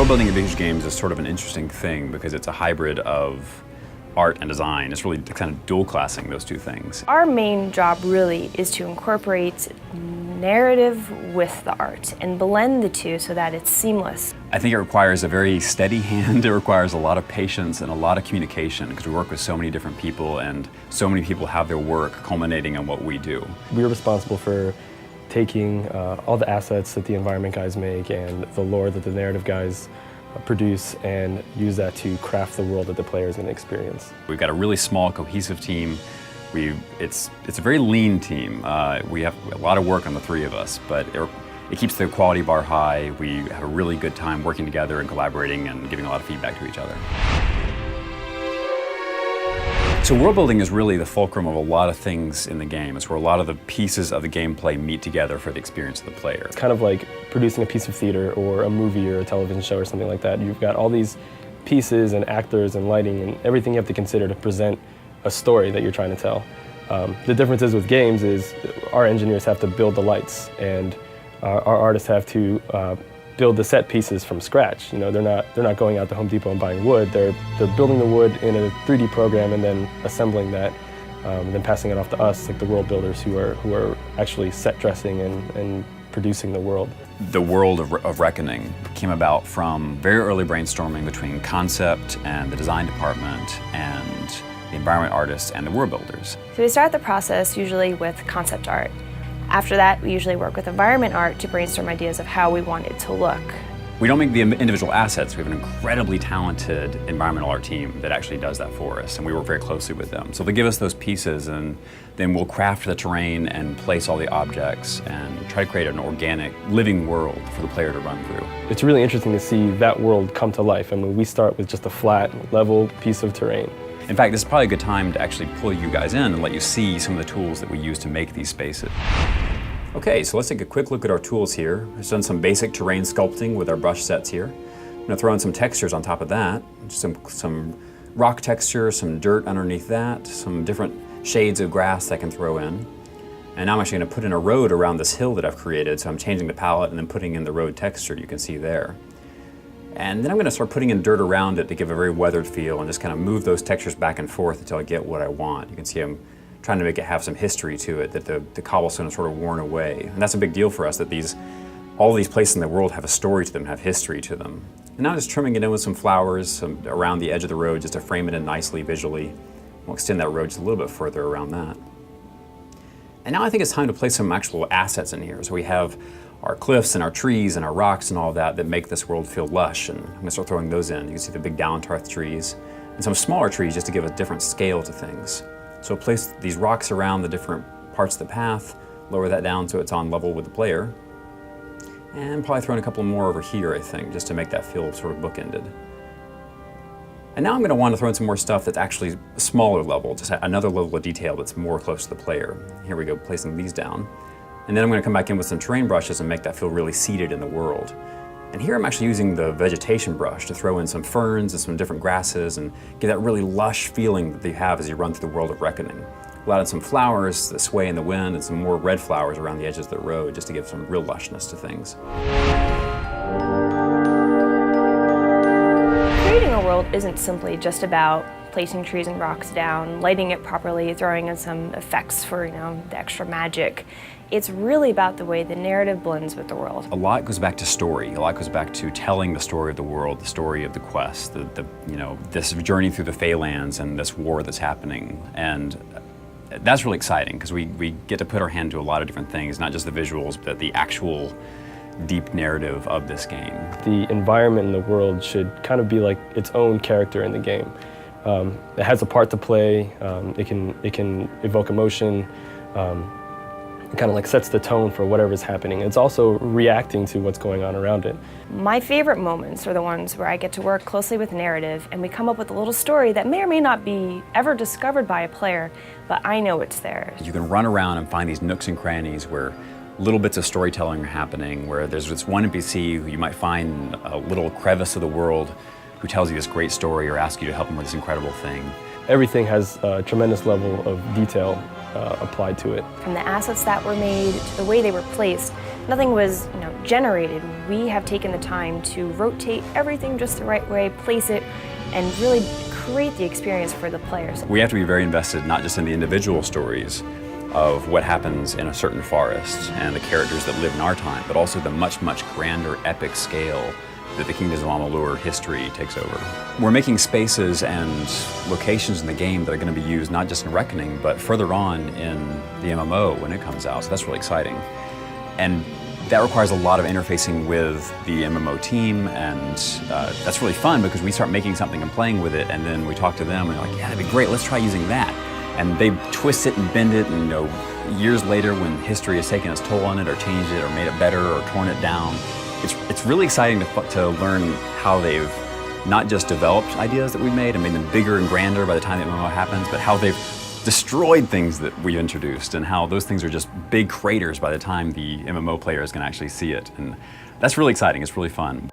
World building in video games is sort of an interesting thing because it's a hybrid of art and design. It's really kind of dual classing those two things. Our main job really is to incorporate narrative with the art and blend the two so that it's seamless. I think it requires a very steady hand. It requires a lot of patience and a lot of communication because we work with so many different people and so many people have their work culminating in what we do. We're responsible for taking all the assets that the environment guys make and the lore that the narrative guys produce and use that to craft the world that the player is going to experience. We've got a really small, cohesive team. It's a very lean team. We have a lot of work on the three of us, but it keeps the quality bar high. We have a really good time working together and collaborating and giving a lot of feedback to each other. So world building is really the fulcrum of a lot of things in the game. It's where a lot of the pieces of the gameplay meet together for the experience of the player. It's kind of like producing a piece of theater or a movie or a television show or something like that. You've got all these pieces and actors and lighting and everything you have to consider to present a story that you're trying to tell. The difference is with games is our engineers have to build the lights and our artists have to build the set pieces from scratch. You know, they're not going out to Home Depot and buying wood. They're building the wood in a 3D program and then assembling that, and then passing it off to us, like the world builders who are actually set dressing and producing the world. The world of Reckoning came about from very early brainstorming between concept and the design department and the environment artists and the world builders. So we start the process usually with concept art. After that, we usually work with environment art to brainstorm ideas of how we want it to look. We don't make the individual assets. We have an incredibly talented environmental art team that actually does that for us, and we work very closely with them. So they give us those pieces, and then we'll craft the terrain and place all the objects and try to create an organic, living world for the player to run through. It's really interesting to see that world come to life. I mean, we start with just a flat, level piece of terrain. In fact, this is probably a good time to actually pull you guys in and let you see some of the tools that we use to make these spaces. Okay, so let's take a quick look at our tools here. We've done some basic terrain sculpting with our brush sets here. I'm going to throw in some textures on top of that, some rock texture, some dirt underneath that, some different shades of grass that I can throw in. And now I'm actually going to put in a road around this hill that I've created, so I'm changing the palette and then putting in the road texture you can see there. And then I'm going to start putting in dirt around it to give a very weathered feel and just kind of move those textures back and forth until I get what I want. You can see I'm trying to make it have some history to it, that the cobblestone is sort of worn away. And that's a big deal for us, that all these places in the world have a story to them, have history to them. And now I'm just trimming it in with some flowers around the edge of the road just to frame it in nicely visually. We'll extend that road just a little bit further around that. And now I think it's time to place some actual assets in here. So we have our cliffs and our trees and our rocks and all that make this world feel lush, and I'm going to start throwing those in. You can see the big Downtarth trees and some smaller trees just to give a different scale to things. So place these rocks around the different parts of the path, lower that down so it's on level with the player, and probably throw in a couple more over here, I think, just to make that feel sort of bookended. And now I'm going to want to throw in some more stuff that's actually a smaller level, just another level of detail that's more close to the player. Here we go, placing these down. And then I'm going to come back in with some terrain brushes and make that feel really seated in the world. And here I'm actually using the vegetation brush to throw in some ferns and some different grasses and get that really lush feeling that you have as you run through the world of Reckoning. We'll add in some flowers that sway in the wind and some more red flowers around the edges of the road just to give some real lushness to things. Creating a world isn't simply just about placing trees and rocks down, lighting it properly, throwing in some effects for, the extra magic. It's really about the way the narrative blends with the world. A lot goes back to story. A lot goes back to telling the story of the world, the story of the quest, this journey through the Phalanx and this war that's happening. And that's really exciting because we get to put our hand to a lot of different things, not just the visuals, but the actual deep narrative of this game. The environment in the world should kind of be like its own character in the game. It has a part to play. It can evoke emotion. It kind of like sets the tone for whatever's happening. It's also reacting to what's going on around it. My favorite moments are the ones where I get to work closely with narrative and we come up with a little story that may or may not be ever discovered by a player, but I know it's there. You can run around and find these nooks and crannies where little bits of storytelling are happening, where there's this one NPC who you might find a little crevice of the world who tells you this great story or asks you to help him with this incredible thing. Everything has a tremendous level of detail applied to it. From the assets that were made to the way they were placed, nothing was generated. We have taken the time to rotate everything just the right way, place it, and really create the experience for the players. We have to be very invested not just in the individual stories of what happens in a certain forest and the characters that live in our time, but also the much, much grander epic scale that the Kingdoms of Amalur history takes over. We're making spaces and locations in the game that are going to be used not just in Reckoning, but further on in the MMO when it comes out, so that's really exciting. And that requires a lot of interfacing with the MMO team, and that's really fun because we start making something and playing with it, and then we talk to them and they're like, yeah, that'd be great, let's try using that. And they twist it and bend it, and years later when history has taken its toll on it or changed it or made it better or torn it down, it's really exciting to learn how they've not just developed ideas that we've made and made them bigger and grander by the time the MMO happens, but how they've destroyed things that we introduced and how those things are just big craters by the time the MMO player is going to actually see it. And that's really exciting, it's really fun.